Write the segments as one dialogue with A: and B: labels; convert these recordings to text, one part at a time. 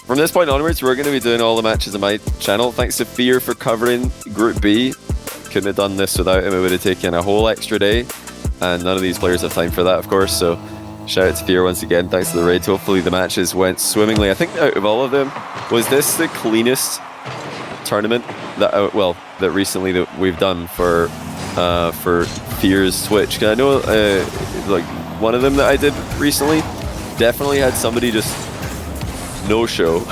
A: from this point onwards, we're going to be doing all the matches on my channel. Thanks to Fear for covering Group B. Couldn't have done this without him. It would have taken a whole extra day, and none of these players have time for that, of course. So shout out to Fear once again. Thanks to the raid. Hopefully the matches went swimmingly. I think out of all of them, was this the cleanest tournament that that recently that we've done for Fear's Twitch? Because I know like one of them that I did recently definitely had somebody just no show.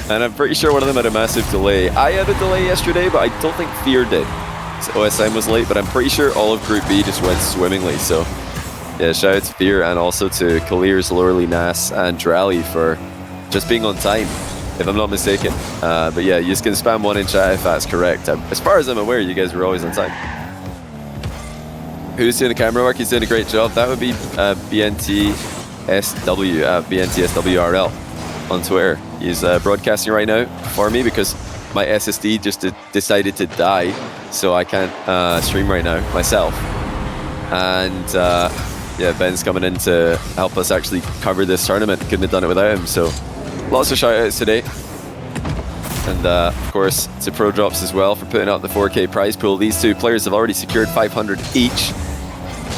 A: And I'm pretty sure one of them had a massive delay. I had a delay yesterday, but I don't think Fear did. So OSM was late, but I'm pretty sure all of Group B just went swimmingly. So yeah, shout out to Fear and also to Kiileerrz, Nas, and Drally for just being on time, if I'm not mistaken. But yeah, you just can spam one in chat if that's correct. As far as I'm aware, you guys were always on time. Who's doing the camera work? He's doing a great job. That would be BNTSW, BNTSWRL on Twitter. He's broadcasting right now for me because my SSD just decided to die, so I can't stream right now myself. And yeah, Ben's coming in to help us actually cover this tournament. Couldn't have done it without him, so lots of shout outs today. And of course to ProDrops as well for putting out the 4K prize pool. These two players have already secured 500 each,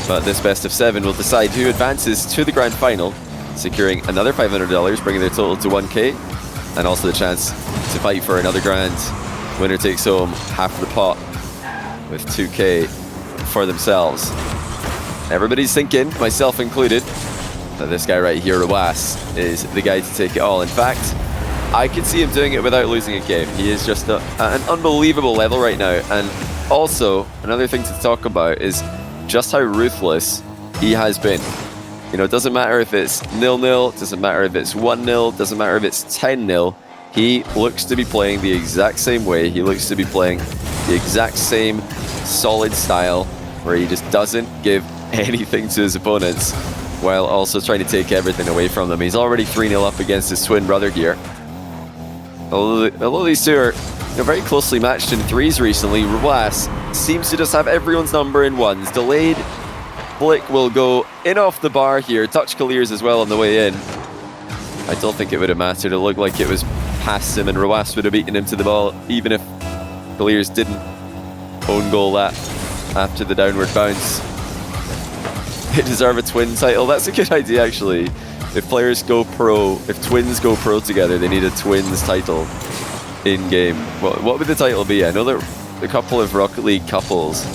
A: but this best of 7 will decide who advances to the grand final, securing another $500, bringing their total to 1K, and also the chance to fight for another grand. Winner takes home half the pot with 2K for themselves. Everybody's thinking, myself included, that this guy right here, Rw9, is the guy to take it all. In fact, I could see him doing it without losing a game. He is just at an unbelievable level right now. And also, another thing to talk about is just how ruthless he has been. You know, it doesn't matter if it's 0-0, doesn't matter if it's 1-0, doesn't matter if it's 10-0. He looks to be playing the exact same way. He looks to be playing the exact same solid style where he just doesn't give anything to his opponents while also trying to take everything away from them. He's already 3-0 up against his twin brother here. Although these two are very closely matched in threes recently, Rw9 seems to just have everyone's number in ones. Delayed flick will go in off the bar here. Touch Kiileerrz as well on the way in. I don't think it would have mattered. It looked like it was past him and Rw9 would have beaten him to the ball even if Kiileerrz didn't own goal that after the downward bounce. They deserve a twin title. That's a good idea actually. If players go pro, if twins go pro together, they need a twins title in game. What would the title be? I know that a couple of Rocket League couples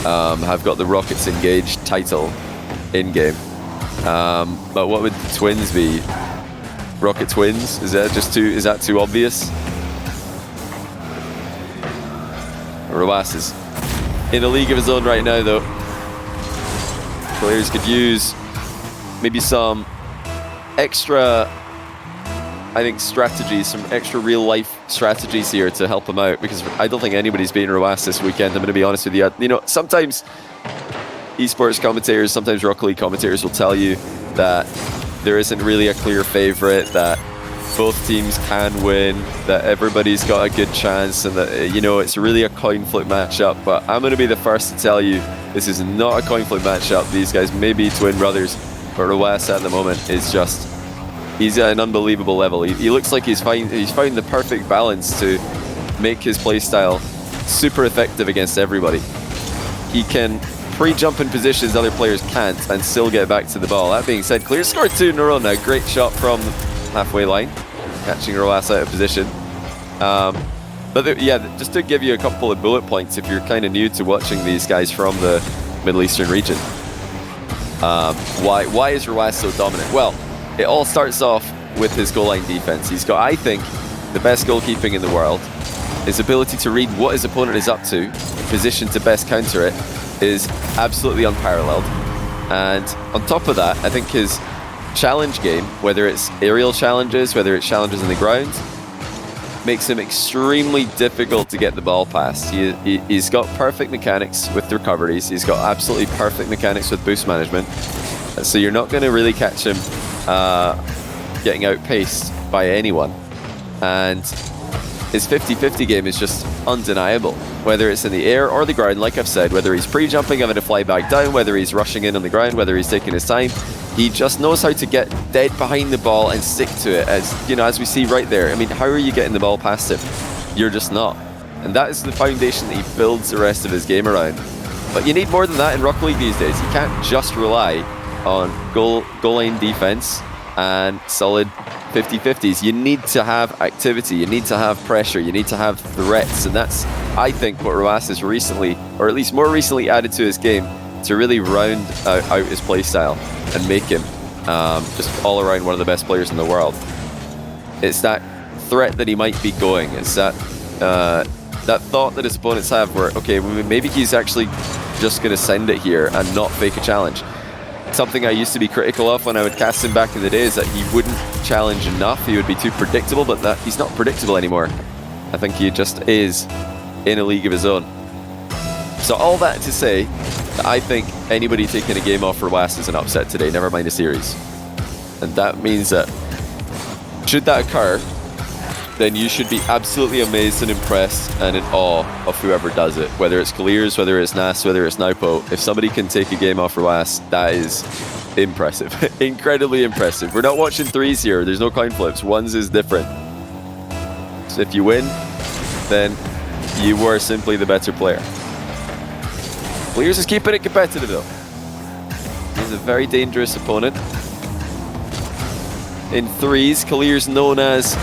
A: have got the Rockets Engaged title in game. But what would the twins be? Rocket Twins? Is that too obvious? Rw9 is in a league of his own right now though. Players could use maybe some extra, I think, strategies, some extra real life strategies here to help him out, because I don't think anybody's beating Rw9 this weekend. I'm going to be honest with you. You know, sometimes esports commentators, sometimes Rocket League commentators will tell you that there isn't really a clear favorite, that both teams can win, that everybody's got a good chance, and that, you know, it's really a coin flip matchup. But I'm going to be the first to tell you this is not a coin flip matchup. These guys may be twin brothers, but Rw9 at the moment is just, he's at an unbelievable level. He looks like he's found the perfect balance to make his playstyle super effective against everybody. He can pre-jump in positions other players can't and still get back to the ball. That being said, Kiileerrz scored 2 in a row now. Great shot from halfway line, catching Rw9 out of position. But yeah, just to give you a couple of bullet points if you're kind of new to watching these guys from the Middle Eastern region. Why is Rw9 so dominant? Well, it all starts off with his goal line defense. He's got, I think, the best goalkeeping in the world. His ability to read what his opponent is up to, position to best counter it, is absolutely unparalleled. And on top of that, I think his challenge game, whether it's aerial challenges, whether it's challenges on the ground, makes him extremely difficult to get the ball past. He's got perfect mechanics with recoveries. He's got absolutely perfect mechanics with boost management. So you're not going to really catch him getting outpaced by anyone. And his 50-50 game is just undeniable. Whether it's in the air or the ground, like I've said, whether he's pre-jumping, having to fly back down, whether he's rushing in on the ground, whether he's taking his time, He just knows how to get dead behind the ball and stick to it, as you know, as we see right there. I mean, how are you getting the ball past him? You're just not. And that is the foundation that he builds the rest of his game around. But you need more than that in Rocket League these days. You can't just rely on goal line defense and solid 50-50s. You need to have activity, you need to have pressure, you need to have threats, and that's, I think, what Rw9 has recently, or at least more recently, added to his game to really round out his playstyle and make him just all around one of the best players in the world. It's that threat that he might be going. It's that that thought that his opponents have where, okay, maybe he's actually just going to send it here and not fake a challenge. Something I used to be critical of when I would cast him back in the day is that he wouldn't challenge enough. He would be too predictable, but that he's not predictable anymore. I think he just is in a league of his own. So all that to say, that I think anybody taking a game off for Rw9 is an upset today, never mind a series. And that means that should that occur, then you should be absolutely amazed and impressed and in awe of whoever does it. Whether it's Kiileerrz, whether it's Nas, whether it's Naupo. If somebody can take a game off for Rw9, that is impressive. Incredibly impressive. We're not watching threes here. There's no coin flips. Ones is different. So if you win, then you were simply the better player. Kiileerrz is keeping it competitive though. He's a very dangerous opponent. In threes, Kiileerrz known as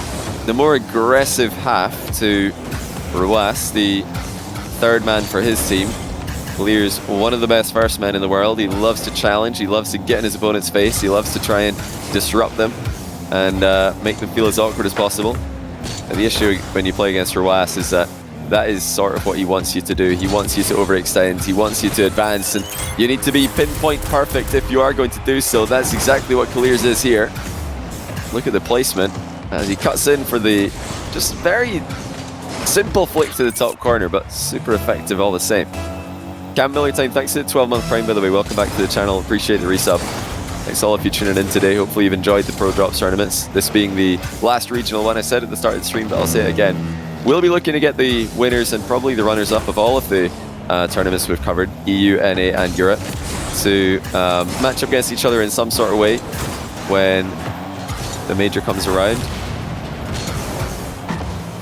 A: the more aggressive half to Rw9, the third man for his team. Kiileerrz, one of the best first men in the world. He loves to challenge, he loves to get in his opponent's face, he loves to try and disrupt them and make them feel as awkward as possible. And the issue when you play against Rw9 is that that is sort of what he wants you to do. He wants you to overextend, he wants you to advance, and you need to be pinpoint perfect if you are going to do so. That's exactly what Kiileerrz is here. Look at the placement as he cuts in for the just very simple flick to the top corner, but super effective all the same. Cam Miller Time, thanks to the 12-month Prime, by the way. Welcome back to the channel. Appreciate the resub. Thanks all of you tuning in today. Hopefully you've enjoyed the ProDrops tournaments. This being the last regional one. I said at the start of the stream, but I'll say it again. We'll be looking to get the winners and probably the runners-up of all of the tournaments we've covered, EU, NA, and Europe, to match up against each other in some sort of way when the major comes around.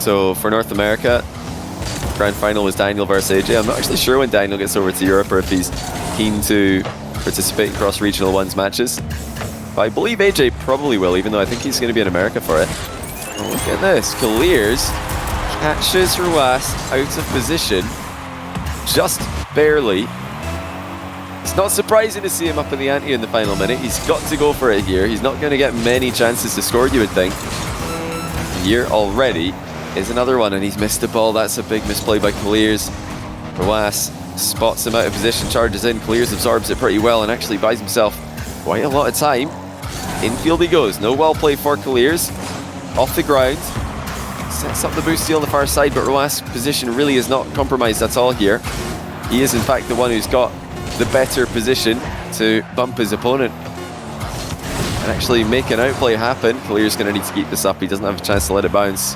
A: So for North America, grand final was Daniel versus AJ. I'm not actually sure when Daniel gets over to Europe or if he's keen to participate in cross-regional ones matches. But I believe AJ probably will, even though I think he's going to be in America for it. Oh, look at this. Kiileerrz catches Rw9 out of position, just barely. It's not surprising to see him up in the ante in the final minute. He's got to go for it here. He's not going to get many chances to score, you would think. Here already is another one, and he's missed the ball. That's a big misplay by Kiileerrz. Rw9 spots him out of position, charges in. Kiileerrz absorbs it pretty well and actually buys himself quite a lot of time. Infield he goes. No well play for Kiileerrz. Off the ground. Sets up the boosty on the far side, but Rw9's position really is not compromised at all here. He is in fact the one who's got the better position to bump his opponent and actually make an outplay happen. Kiileerrz going to need to keep this up. He doesn't have a chance to let it bounce.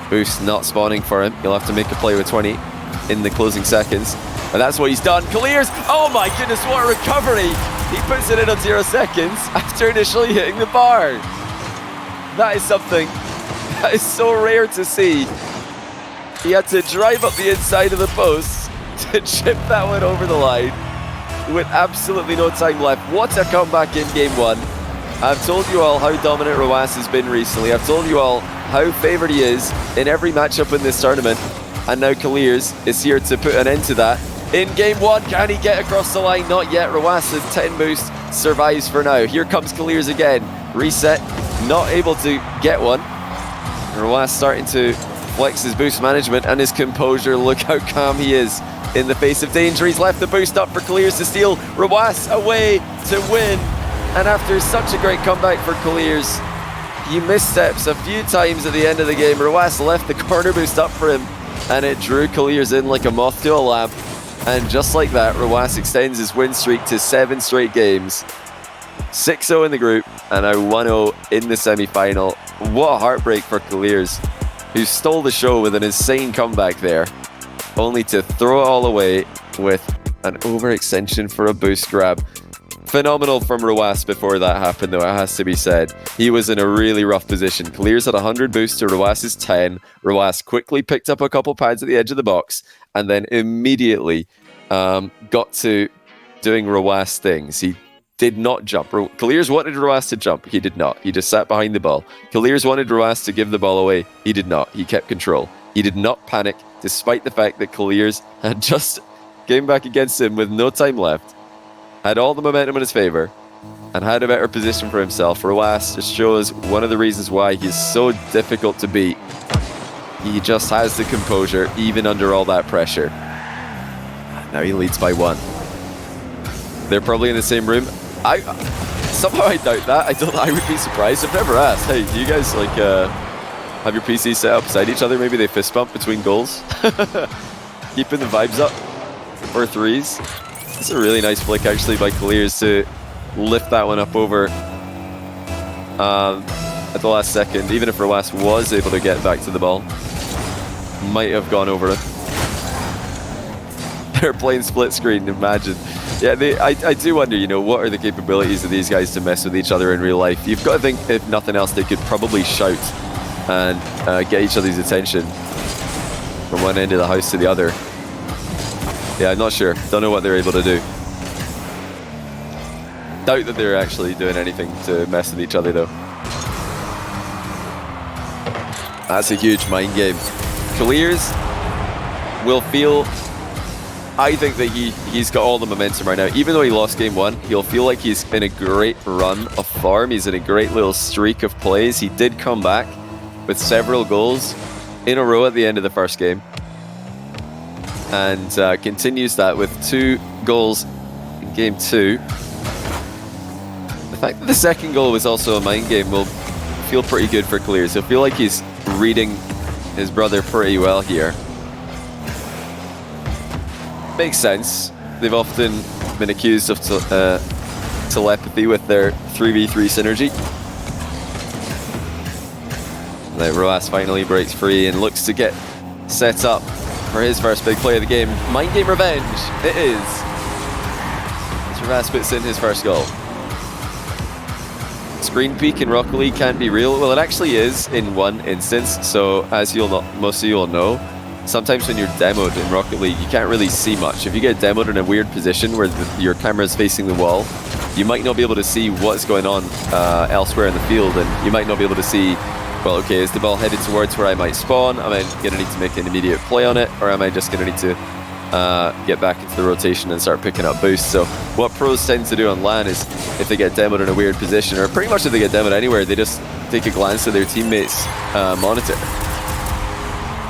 A: Boost not spawning for him. He'll have to make a play with 20 in the closing seconds. And that's what he's done. Kiileerrz, oh my goodness, what a recovery. He puts it in on 0 seconds after initially hitting the bar. That is something that is so rare to see. He had to drive up the inside of the post to chip that one over the line with absolutely no time left. What a comeback in game one. I've told you all how dominant Rw9 has been recently. I've told you all how favoured he is in every matchup in this tournament. And now Kiileerrz is here to put an end to that. In game one, can he get across the line? Not yet. Rw9's 10 boost survives for now. Here comes Kiileerrz again. Reset, not able to get one. Rw9 starting to flex his boost management and his composure. Look how calm he is in the face of danger. He's left the boost up for Kiileerrz to steal. Rw9 away to win. And after such a great comeback for Kiileerrz, he missteps a few times at the end of the game. Rw9 left the corner boost up for him, and it drew Kiileerrz in like a moth to a lamp. And just like that, Rw9 extends his win streak to 7 straight games. 6-0 in the group, and now 1-0 in the semi-final. What a heartbreak for Kiileerrz, who stole the show with an insane comeback there, only to throw it all away with an overextension for a boost grab. Phenomenal from Rw9 before that happened, though, it has to be said. He was in a really rough position. Kiileerrz had 100 boost to Rw9's 10. Rw9 quickly picked up a couple pads at the edge of the box and then immediately got to doing Rw9 things. He did not jump. Kiileerrz wanted Rw9 to jump. He did not. He just sat behind the ball. Kiileerrz wanted Rw9 to give the ball away. He did not. He kept control. He did not panic, despite the fact that Kiileerrz had just came back against him with no time left, had all the momentum in his favor, and had a better position for himself. Rw9 just shows one of the reasons why he's so difficult to beat. He just has the composure, even under all that pressure. Now he leads by 1. They're probably in the same room. Somehow I doubt that. I would be surprised. I've never asked. Hey, do you guys like have your PCs set up beside each other? Maybe they fist bump between goals. Keeping the vibes up for threes. It's a really nice flick actually by Kiileerrz to lift that one up over at the last second. Even if Rw9 was able to get back to the ball, might have gone over it. They're playing split screen, imagine. Yeah, I do wonder, you know, what are the capabilities of these guys to mess with each other in real life? You've got to think, if nothing else, they could probably shout and get each other's attention from one end of the house to the other. Yeah, I'm not sure. Don't know what they're able to do. Doubt that they're actually doing anything to mess with each other, though. That's a huge mind game. Kiileerrz will feel... I think that he's got all the momentum right now. Even though he lost game 1, he'll feel like he's in a great run of form. He's in a great little streak of plays. He did come back with several goals in a row at the end of the first game. And continues that with 2 goals in game 2. The fact that the second goal was also a mind game will feel pretty good for Kiileerrz. He'll feel like he's reading his brother pretty well here. Makes sense. They've often been accused of telepathy with their 3v3 synergy. Now Rw9 finally breaks free and looks to get set up for his first big play of the game. Mind game revenge, it is. As Rw9 puts in his first goal. Screen peek in Rocket League can be real. Well, it actually is in one instance. So as most of you will know, sometimes when you're demoed in Rocket League, you can't really see much. If you get demoed in a weird position where your camera is facing the wall, you might not be able to see what's going on elsewhere in the field, and you might not be able to see, well, okay, is the ball headed towards where I might spawn? Am I going to need to make an immediate play on it, or am I just going to need to get back into the rotation and start picking up boosts? So what pros tend to do on LAN is, if they get demoed in a weird position, or pretty much if they get demoed anywhere, they just take a glance at their teammates' monitor.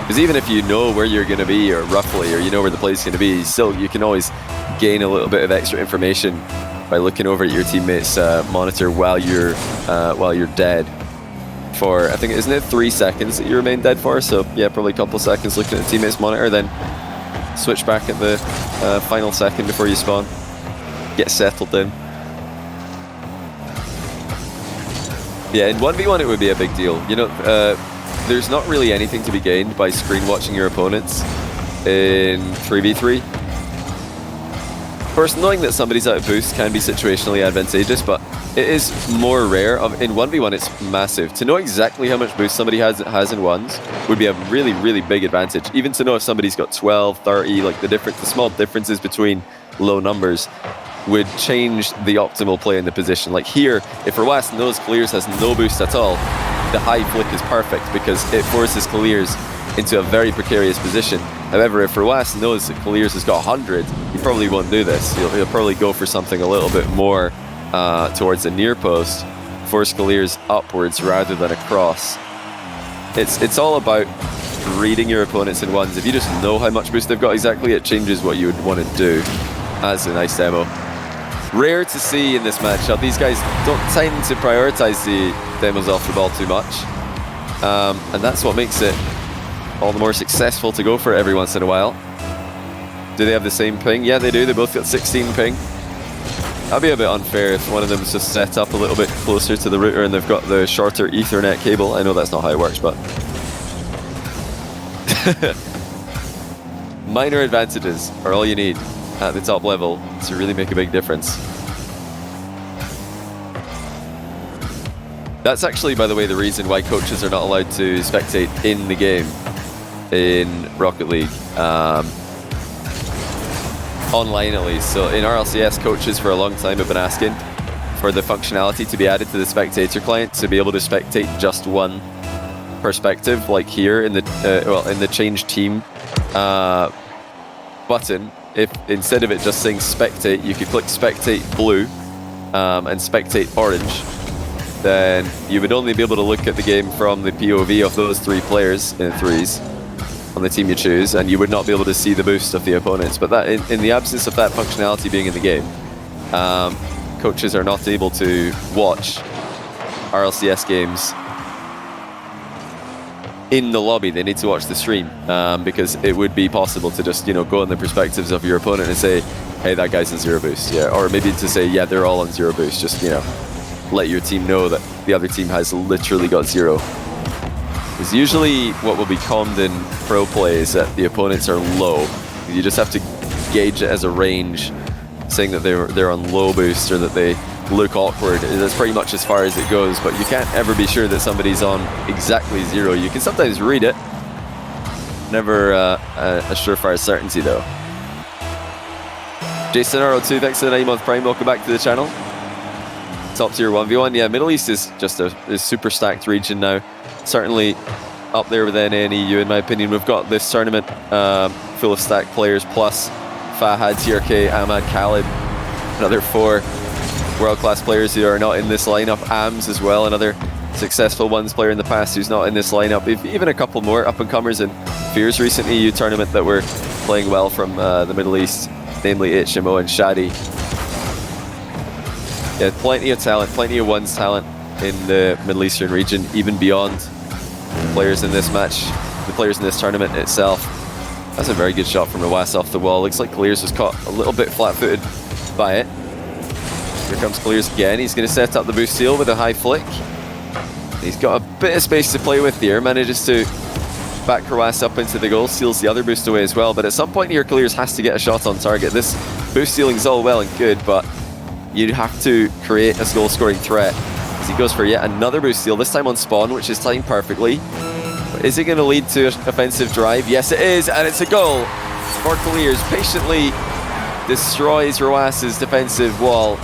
A: Because even if you know where you're going to be, or roughly, or you know where the play is going to be, still you can always gain a little bit of extra information by looking over at your teammates' monitor while you're dead. For, I think, isn't it 3 seconds that you remain dead for? So yeah, probably a couple seconds looking at the teammate's monitor, then switch back at the final second before you spawn. Get settled in. Yeah, in 1v1 it would be a big deal. You know, there's not really anything to be gained by screen watching your opponents in 3v3. Of course, knowing that somebody's out of boost can be situationally advantageous, but it is more rare. In 1v1 it's massive. To know exactly how much boost somebody has in ones would be a really, really big advantage. Even to know if somebody's got 12, 30, like the small differences between low numbers would change the optimal play in the position. Like here, if Rw9 knows Kiileerrz has no boost at all, the high flick is perfect because it forces Kiileerrz into a very precarious position. However, if Rw9 knows that Kiileerrz has got 100, he probably won't do this. He'll probably go for something a little bit more towards the near post, force Kiileerrz upwards rather than across. It's all about reading your opponents in ones. If you just know how much boost they've got exactly, it changes what you would want to do. That's a nice demo. Rare to see in this matchup. These guys don't tend to prioritize the demos off the ball too much. And that's what makes it all the more successful to go for it every once in a while. Do they have the same ping? Yeah, they do. They both got 16 ping. That'd be a bit unfair if one of them is just set up a little bit closer to the router and they've got the shorter Ethernet cable. I know that's not how it works, but... minor advantages are all you need at the top level to really make a big difference. That's actually, by the way, the reason why coaches are not allowed to spectate in the game in Rocket League. Online at least. So in RLCS, coaches for a long time have been asking for the functionality to be added to the spectator client to be able to spectate just one perspective, like here in the in the change team button. If instead of it just saying spectate, you could click spectate blue and spectate orange, then you would only be able to look at the game from the POV of those 3 players in threes on the team you choose, and you would not be able to see the boost of the opponents. But that, in the absence of that functionality being in the game, coaches are not able to watch RLCS games in the lobby. They need to watch the stream because it would be possible to just, go on the perspectives of your opponent and say, hey, that guy's on 0 boost, yeah, or maybe to say, yeah, they're all on 0 boost. Just let your team know that the other team has literally got 0. Because usually what will be conned in pro play is that the opponents are low. You just have to gauge it as a range, saying that they're on low boost or that they look awkward. That's pretty much as far as it goes, but you can't ever be sure that somebody's on exactly 0. You can sometimes read it. Never a surefire certainty though. Jason Rw9, thanks for the 9-month Prime. Welcome back to the channel. Top tier 1v1. Yeah, Middle East is just a super stacked region now. Certainly up there with NA and EU in my opinion. We've got this tournament full of stacked players, plus Fahad, TRK, Ahmad, Khalid, another 4 world-class players who are not in this lineup. AMS as well, another successful ones player in the past who's not in this lineup. Even a couple more up-and-comers in Fear's recent EU tournament that were playing well from the Middle East, namely HMO and Shadi. Yeah, plenty of talent, plenty of ones talent in the Middle Eastern region, even beyond players in this match, the players in this tournament itself. That's a very good shot from Rawas off the wall. Looks like Kiileerrz was caught a little bit flat-footed by it. Here comes Kiileerrz again. He's going to set up the boost seal with a high flick. He's got a bit of space to play with here. Manages to back Rawas up into the goal. Seals the other boost away as well. But at some point here, Kiileerrz has to get a shot on target. This boost sealing is all well and good, but you have to create a goal-scoring threat. As he goes for yet another boost steal, this time on spawn, which is timed perfectly. But is it going to lead to an offensive drive? Yes, it is, and it's a goal for Kiileerrz. Patiently destroys Rawas's defensive wall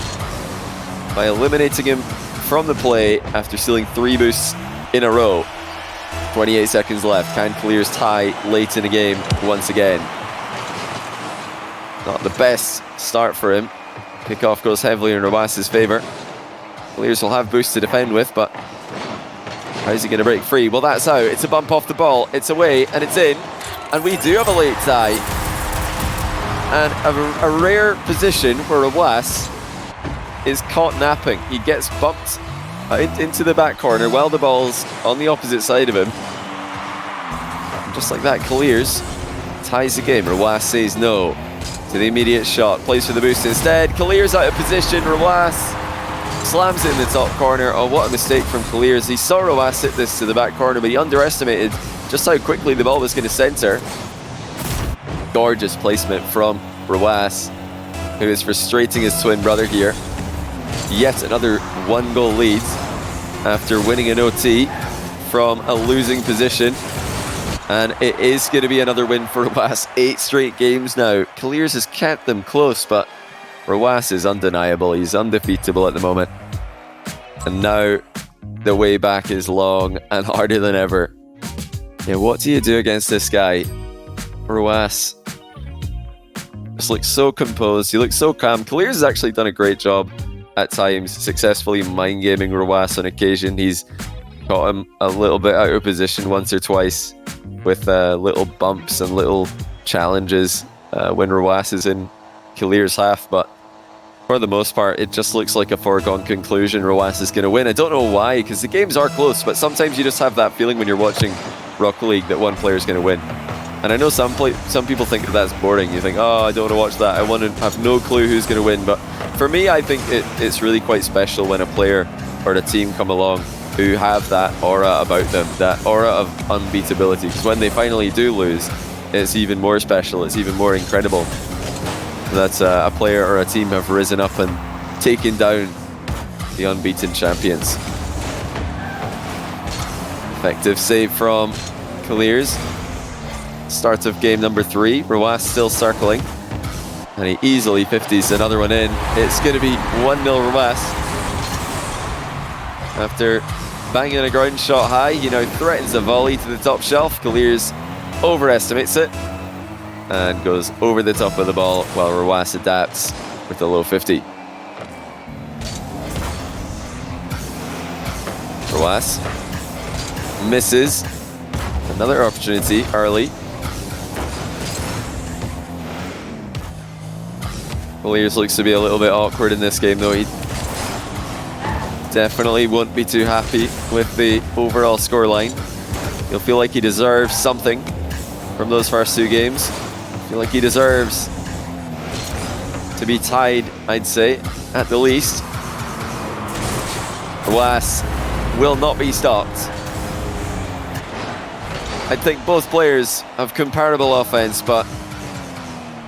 A: by eliminating him from the play after stealing 3 boosts in a row. 28 seconds left. Can Kiileerrz tie late in the game once again? Not the best start for him. Kickoff goes heavily in Rawas's favor. Kiileerrz will have boost to defend with, but how is he going to break free? Well, that's out. It's a bump off the ball. It's away, and it's in. And we do have a late tie. And a rare position where Rawas is caught napping. He gets bumped into the back corner while the ball's on the opposite side of him. And just like that, Kiileerrz ties the game. Rawas says no to the immediate shot. Plays for the boost instead. Kiileerrz out of position. Rawas slams it in the top corner. Oh, what a mistake from Kiileerrz. He saw Rawas hit this to the back corner, but he underestimated just how quickly the ball was going to center. Gorgeous placement from Rawas, who is frustrating his twin brother here. Yet another 1-goal lead after winning an OT from a losing position. And it is going to be another win for Rawas. 8 straight games now. Kiileerrz has kept them close, but Rawas is undeniable. He's undefeatable at the moment. And now the way back is long and harder than ever. Yeah, what do you do against this guy? Rawas just looks so composed. He looks so calm. Kiileerrz has actually done a great job at times, successfully mind-gaming Rawas on occasion. He's got him a little bit out of position once or twice with little bumps and little challenges when Rawas is in Kiileerrz half, but for the most part, it just looks like a foregone conclusion. Rawas is going to win. I don't know why, because the games are close, but sometimes you just have that feeling when you're watching Rocket League that one player is going to win. And I know some people think that that's boring. You think, oh, I don't want to watch that. I want to have no clue who's going to win. But for me, I think it's really quite special when a player or a team come along who have that aura about them, that aura of unbeatability. Because when they finally do lose, it's even more special. It's even more incredible that a player or a team have risen up and taken down the unbeaten champions. Effective save from Kiileerrz. Start of game number 3. Rw9 still circling. And he easily 50s another one in. It's going to be 1-0 Rw9. After banging a ground shot high, he now threatens a volley to the top shelf. Kiileerrz overestimates it and goes over the top of the ball while Rw9 adapts with a low 50. Rw9 misses. Another opportunity early. Kiileerrz looks to be a little bit awkward in this game though. He definitely won't be too happy with the overall scoreline. He'll feel like he deserves something from those first 2 games. Feel like he deserves to be tied, I'd say, at the least. Rw9 will not be stopped. I think both players have comparable offense, but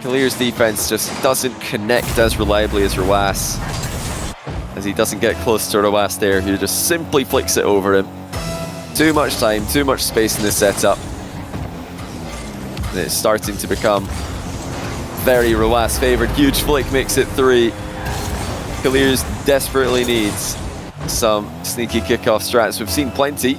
A: Kiileerrz defense just doesn't connect as reliably as Rw9, as he doesn't get close to Rw9 there, who just simply flicks it over him. Too much time, too much space in the setup. And it's starting to become very Rw9's favourite. Huge flick makes it 3. Kiileerrz desperately needs some sneaky kickoff strats. We've seen plenty,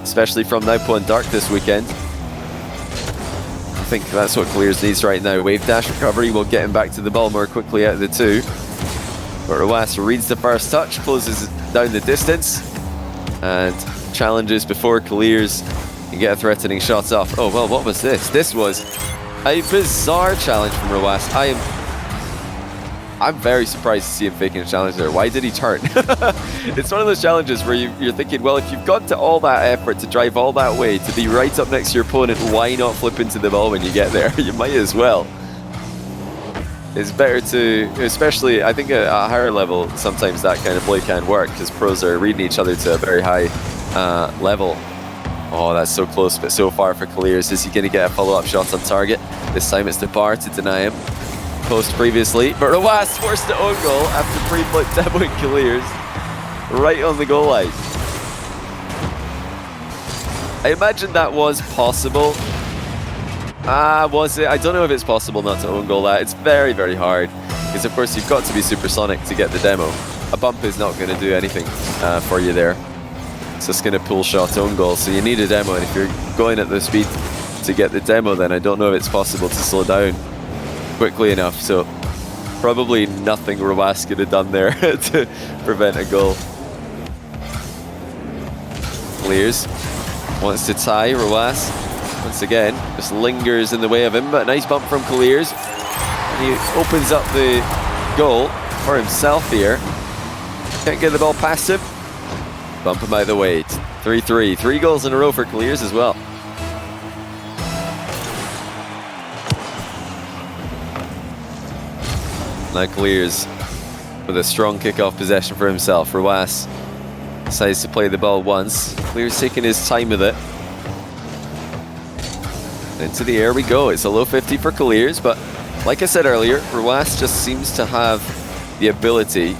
A: especially from Naupo and Dark this weekend. I think that's what Kiileerrz needs right now. Wave dash recovery will get him back to the ball more quickly out of the 2. But Rw9 reads the first touch, closes down the distance, and challenges before Kiileerrz can get a threatening shot off. Oh, well, what was this? This was a bizarre challenge from Rw9. I'm very surprised to see him faking a challenge there. Why did he turn? It's one of those challenges where you're thinking, well, if you've gone to all that effort to drive all that way to be right up next to your opponent, why not flip into the ball when you get there? You might as well. It's better to, especially I think at a higher level, sometimes that kind of play can work because pros are reading each other to a very high level. Oh, that's so close, but so far for Kiileerrz. Is he going to get a follow-up shot on target? This time it's the bar to deny him. Post previously, but Rw9 forced the own goal after pre-flip demoing Kiileerrz right on the goal line. I imagine that was possible. Was it? I don't know if it's possible not to own goal that. It's very, very hard because of course you've got to be supersonic to get the demo. A bump is not going to do anything for you there. It's just going to pull shot own goal, so you need a demo, and if you're going at the speed to get the demo, then I don't know if it's possible to slow down quickly enough, so probably nothing Rw9 could have done there to prevent a goal. Kiileerrz wants to tie. Rw9 once again just lingers in the way of him, but a nice bump from Kiileerrz. And he opens up the goal for himself here. Can't get the ball past him. Bump him out of the way. 3-3. 3 goals in a row for Kiileerrz as well. Now Kiileerrz with a strong kickoff possession for himself. Rw9 decides to play the ball once. Kiileerrz taking his time with it. Into the air we go. It's a low 50 for Kiileerrz, but like I said earlier, Rw9 just seems to have the ability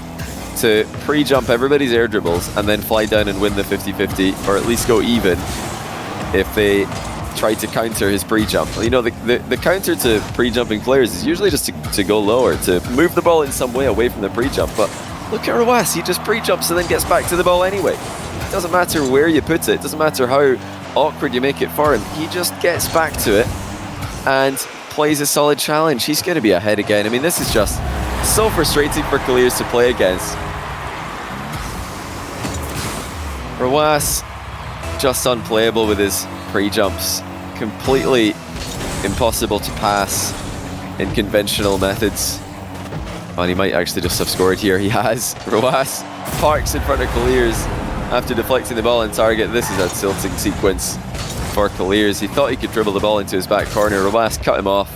A: to pre-jump everybody's air dribbles and then fly down and win the 50-50, or at least go even if they try to counter his pre-jump. You know, the counter to pre-jumping players is usually just to go lower, to move the ball in some way away from the pre-jump, but look at Rw9, he just pre-jumps and then gets back to the ball anyway. It doesn't matter where you put it, it doesn't matter how awkward you make it for him, he just gets back to it and plays a solid challenge. He's going to be ahead again. I mean, this is just so frustrating for Kiileerrz to play against. Rw9 just unplayable with his pre-jumps. Completely impossible to pass in conventional methods. And he might actually just have scored here. He has. Rw9 parks in front of Kiileerrz after deflecting the ball on target. This is a tilting sequence for Kiileerrz. He thought he could dribble the ball into his back corner. Rw9 cut him off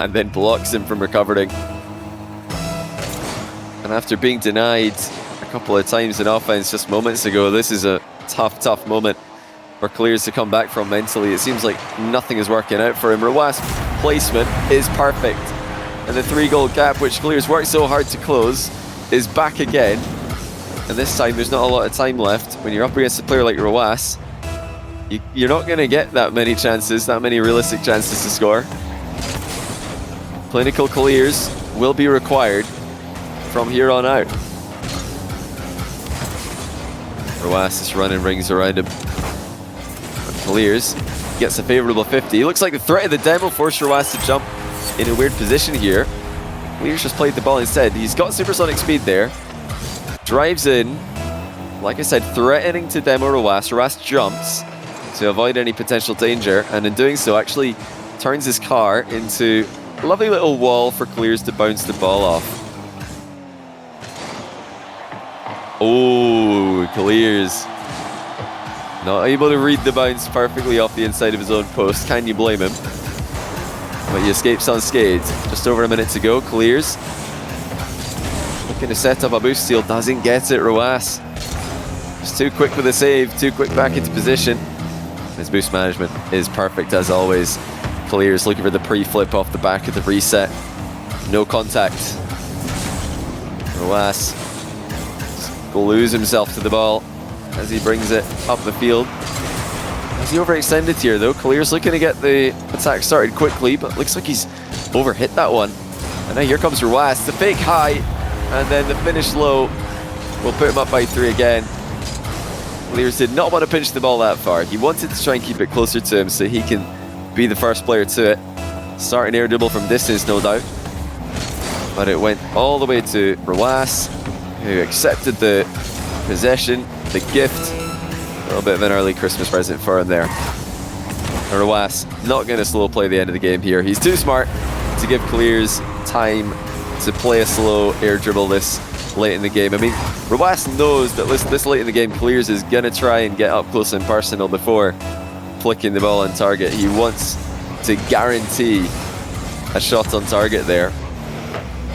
A: and then blocks him from recovering. And after being denied a couple of times in offense just moments ago, this is a tough moment for Kiileerrz to come back from mentally. It seems like nothing is working out for him. Rw9's placement is perfect, and the 3-goal gap, which Kiileerrz worked so hard to close, is back again. And this time there's not a lot of time left when you're up against a player like Rw9. You're not going to get that many chances, that many realistic chances to score. Clinical Kiileerrz will be required from here on out. Rw9 is running rings around him. Kiileerrz gets a favorable 50. It looks like the threat of the demo forced Rw9 to jump in a weird position here. Kiileerrz just played the ball instead. He's got supersonic speed there. Drives in. Like I said, threatening to demo Rw9. Rw9 jumps to avoid any potential danger, and in doing so actually turns his car into a lovely little wall for Kiileerrz to bounce the ball off. Oh, Kiileerrz not able to read the bounce perfectly off the inside of his own post. Can you blame him? But he escapes unscathed. Just over a minute to go. Kiileerrz looking to set up a boost steal. Doesn't get it. Rw9 just too quick with the save. Too quick back into position. His boost management is perfect as always. Kiileerrz looking for the pre-flip off the back of the reset. No contact. Rw9 glues himself to the ball as he brings it up the field. Has he overextended here though? Kiileerrz looking to get the attack started quickly, but looks like he's overhit that one. And now here comes Rw9. The fake high, and then the finish low will put him up by 3 again. Kiileerrz did not want to pinch the ball that far. He wanted to try and keep it closer to him so he can be the first player to it. Starting air dribble from distance, no doubt. But it went all the way to Rw9, who accepted the possession, the gift. A little bit of an early Christmas present for him there. Rw9 not going to slow play the end of the game here. He's too smart to give Kiileerrz time to play a slow air dribble this late in the game. I mean, Rw9 knows that this late in the game, Kiileerrz is going to try and get up close and personal before flicking the ball on target. He wants to guarantee a shot on target there.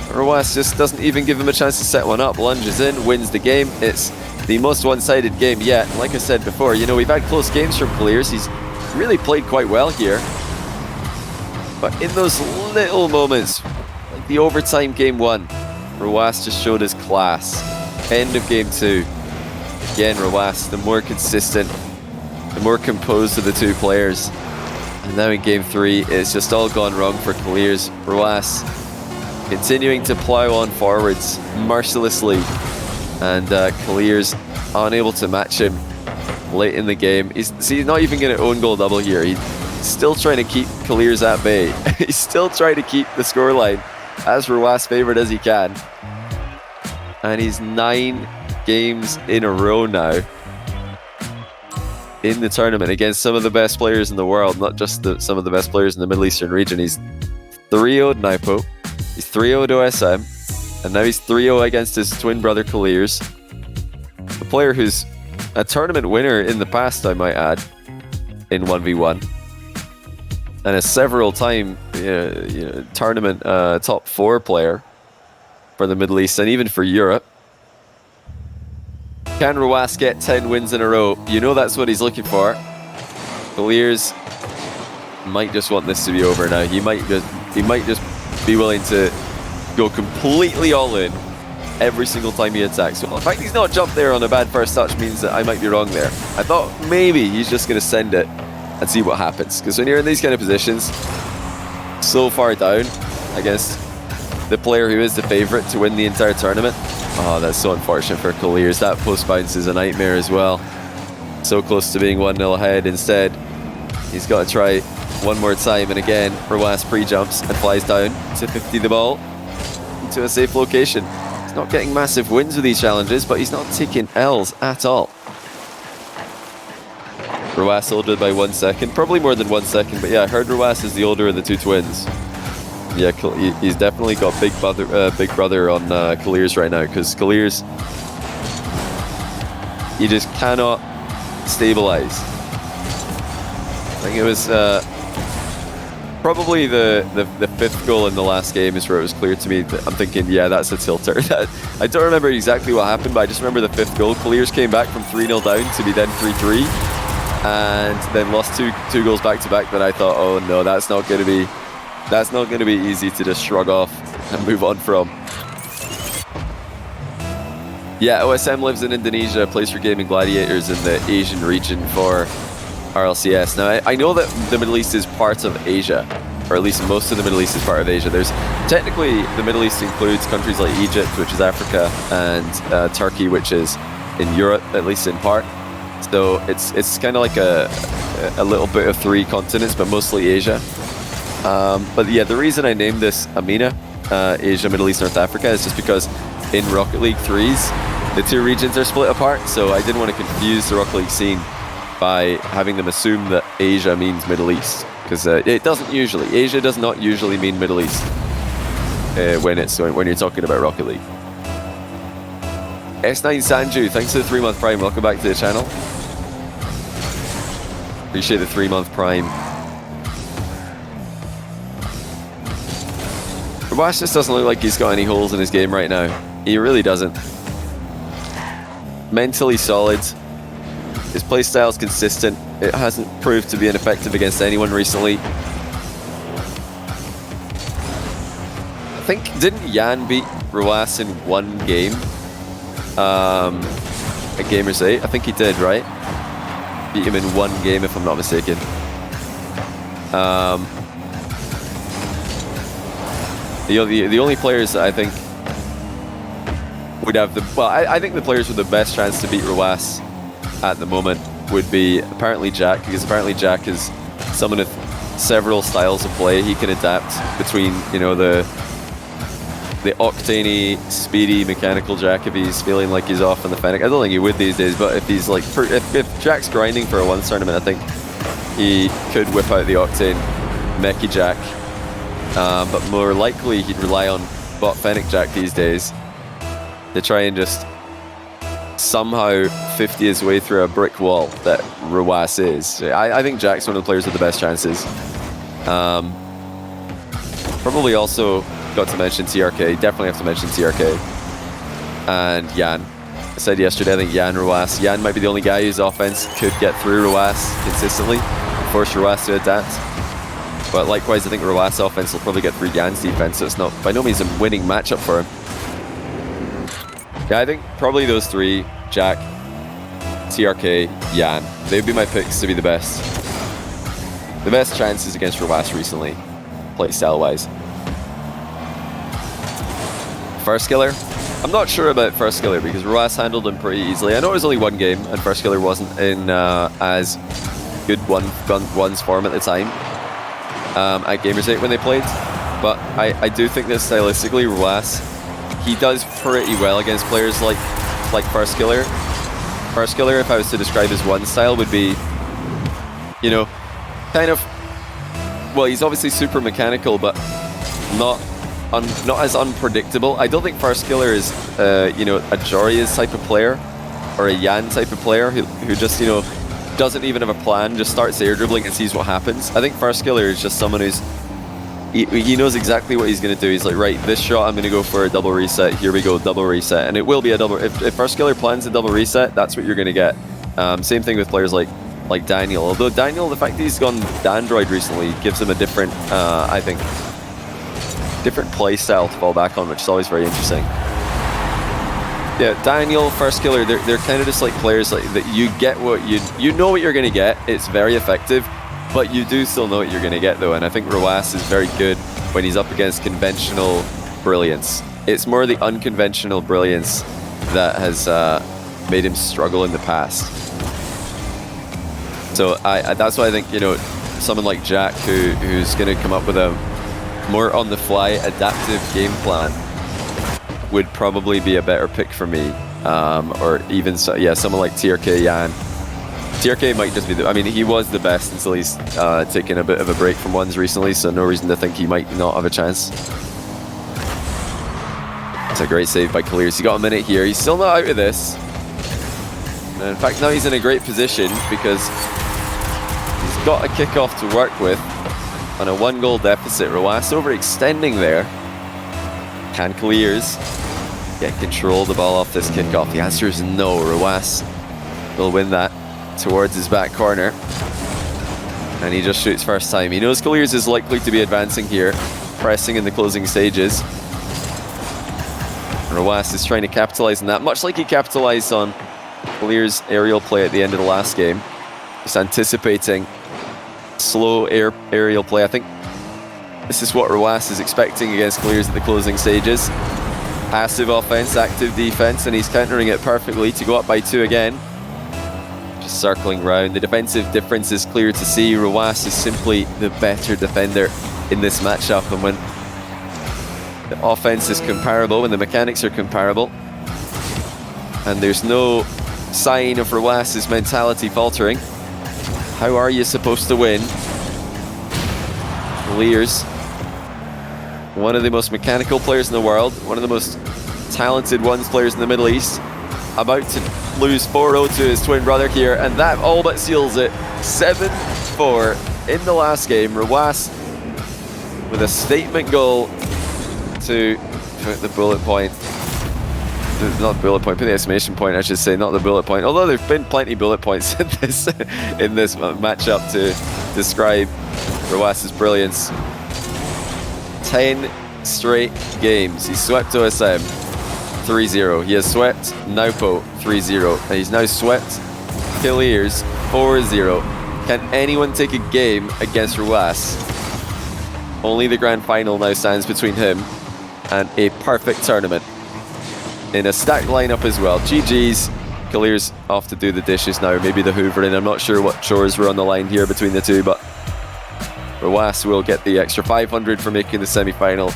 A: Rw9 just doesn't even give him a chance to set one up. Lunges in, wins the game. It's the most one-sided game yet. Like I said before, you know, we've had close games from Kiileerrz. He's really played quite well here. But in those little moments, like the overtime game 1, Rw9 just showed his class. End of game 2. Again, Rw9, the more consistent, the more composed of the two players. And now in game 3, it's just all gone wrong for Kiileerrz. Rw9 continuing to plow on forwards mercilessly, and Kiileerrz unable to match him late in the game. He's not even going to own goal double here. He's still trying to keep Kiileerrz at bay. He's still trying to keep the scoreline as Rw9 favored as he can. And he's 9 games in a row now in the tournament against some of the best players in the world, not just some of the best players in the Middle Eastern region. He's 3-0'd Naipo. He's 3-0'd OSM, and now he's 3-0 against his twin brother Kiileerrz, a player who's a tournament winner in the past, I might add, in 1v1, and a several-time tournament top 4 player for the Middle East and even for Europe. Can Rw9 get 10 wins in a row? You know that's what he's looking for. Kiileerrz might just want this to be over now. He might just be willing to go completely all in every single time he attacks. Well, the fact he's not jumped there on a bad first touch means that I might be wrong there. I thought maybe he's just going to send it and see what happens. Because when you're in these kind of positions, so far down against the player who is the favourite to win the entire tournament, oh, that's so unfortunate for Kiileerrz. That post bounce is a nightmare as well. So close to being 1-0 ahead. Instead, he's got to try one more time, and again, Rw9 pre-jumps and flies down to 50 the ball into a safe location. He's not getting massive wins with these challenges, but he's not taking L's at all. Rw9 older by 1 second, probably more than 1 second, but yeah, I heard Rw9 is the older of the two twins. Yeah, he's definitely got big brother on Kiileerrz right now, because Kiileerrz, he just cannot stabilize. I think it was probably the 5th goal in the last game is where it was clear to me that I'm thinking, yeah, that's a tilter. I don't remember exactly what happened, but I just remember the 5th goal. Kiileerrz came back from 3-0 down to be then 3-3, and then lost two goals back to back. That I thought, oh no, that's not going to be easy to just shrug off and move on from. Yeah, OSM lives in Indonesia, plays for Gaming Gladiators in the Asian region for RLCS. Now, I know that the Middle East is part of Asia, or at least most of the Middle East is part of Asia. There's technically, the Middle East includes countries like Egypt, which is Africa, and Turkey, which is in Europe, at least in part. So it's kind of like a little bit of 3 continents, but mostly Asia. But yeah, the reason I named this AMENA, Asia, Middle East, North Africa, is just because in Rocket League 3s, the 2 regions are split apart. So I didn't want to confuse the Rocket League scene by having them assume that Asia means Middle East, because it doesn't usually. Asia does not usually mean Middle East when you're talking about Rocket League. S9 Sanju, thanks for the 3-month Prime. Welcome back to the channel. Appreciate the 3-month Prime. Rabash just doesn't look like he's got any holes in his game right now. He really doesn't. Mentally solid. His playstyle is consistent. It hasn't proved to be ineffective against anyone recently. I think, didn't Jan beat Rw9 in 1 game? At Gamers 8? I think he did, right? Beat him in 1 game, if I'm not mistaken. The only players that I think would have the... Well, I think the players with the best chance to beat Rw9 at the moment would be apparently Jack, because apparently Jack is someone with several styles of play. He can adapt between, you know, the octaney, speedy, mechanical Jack if he's feeling like he's off on the Fennec. I don't think he would these days, but if he's like, if Jack's grinding for a 1s tournament, I think he could whip out the octane mechy Jack. But more likely he'd rely on bot Fennec Jack these days to try and just somehow 50 his way through a brick wall that Rw9 is. I think Jack's one of the players with the best chances. Probably also got to mention TRK. Definitely have to mention TRK. And Jan. I said yesterday, I think Rw9. Jan might be the only guy whose offense could get through Rw9 consistently and force Rw9 to adapt. But likewise, I think Rw9's offense will probably get through Jan's defense, so it's not by no means a winning matchup for him. Yeah, I think probably those 3, Jack, TRK, Jan, they'd be my picks to be the best. The best chances against Rw9 recently, playstyle-wise. First Killer? I'm not sure about First Killer because Rw9 handled him pretty easily. I know it was only 1 game and First Killer wasn't in as good 1s form at the time at Gamers 8 when they played. But I do think that stylistically Rw9, he does pretty well against players like First Killer. First Killer, if I was to describe his 1 style, would be, you know, kind of, well, he's obviously super mechanical, but not as unpredictable. I don't think First Killer is, you know, a Joria's type of player or a Jan type of player who just, you know, doesn't even have a plan, just starts air dribbling and sees what happens. I think First Killer is just someone who's he knows exactly what he's going to do. He's like, right, this shot I'm going to go for a double reset. Here we go, double reset. And it will be a double... If First Killer plans a double reset, that's what you're going to get. Same thing with players like Daniel. Although Daniel, the fact that he's gone Dandroid recently gives him a different, I think, different play style to fall back on, which is always very interesting. Yeah, Daniel, First Killer, they're kind of just like players like that. You get what you know what you're going to get. It's very effective. But you do still know what you're going to get, though, and I think Rw9 is very good when he's up against conventional brilliance. It's more the unconventional brilliance that has made him struggle in the past. So that's why I think, you know, someone like Jack, who's going to come up with a more on-the-fly adaptive game plan, would probably be a better pick for me. Or even, yeah, someone like TRK Jan. TRK might just be I mean, he was the best until he's taken a bit of a break from 1s recently, so no reason to think he might not have a chance. It's a great save by Kiileerrz. He got a minute here. He's still not out of this. And in fact, now he's in a great position because he's got a kickoff to work with on a 1-goal deficit. Rw9 overextending there. Can Kiileerrz get control of the ball off this kickoff? The answer is no. Rw9 will win that towards his back corner, and he just shoots first time. He knows Kiileerrz is likely to be advancing here, pressing in the closing stages. Rw9 is trying to capitalize on that, much like he capitalized on Kiileerrz's aerial play at the end of the last game. just anticipating slow aerial play. I think this is what Rw9 is expecting against Kiileerrz at the closing stages. Passive offense, active defense, and he's countering it perfectly to go up by 2 again. Just circling round. The defensive difference is clear to see. Rw9 is simply the better defender in this matchup, and when the offense is comparable, when the mechanics are comparable, and there's no sign of Rw9's mentality faltering, how are you supposed to win? Kiileerrz, one of the most mechanical players in the world, one of the most talented players in the Middle East, about to lose 4-0 to his twin brother here, and that all but seals it. 7-4 in the last game. Rw9 with a statement goal to put the bullet point. Not the bullet point, put the exclamation point, I should say, not the bullet point. Although there've been plenty of bullet points in this matchup to describe Rw9's brilliance. 10 straight games. He's swept OSM 3-0. He has swept Naupo 3-0. And he's now swept Kiileerrz 4-0. Can anyone take a game against Rw9? Only the grand final now stands between him and a perfect tournament in a stacked lineup as well. GG's. Kiileerrz off to do the dishes now, maybe the hoovering. I'm not sure what chores were on the line here between the two, but Rw9 will get the extra 500 for making the semi-final,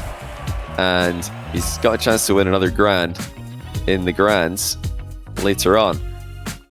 A: and he's got a chance to win another grand in the grands later on.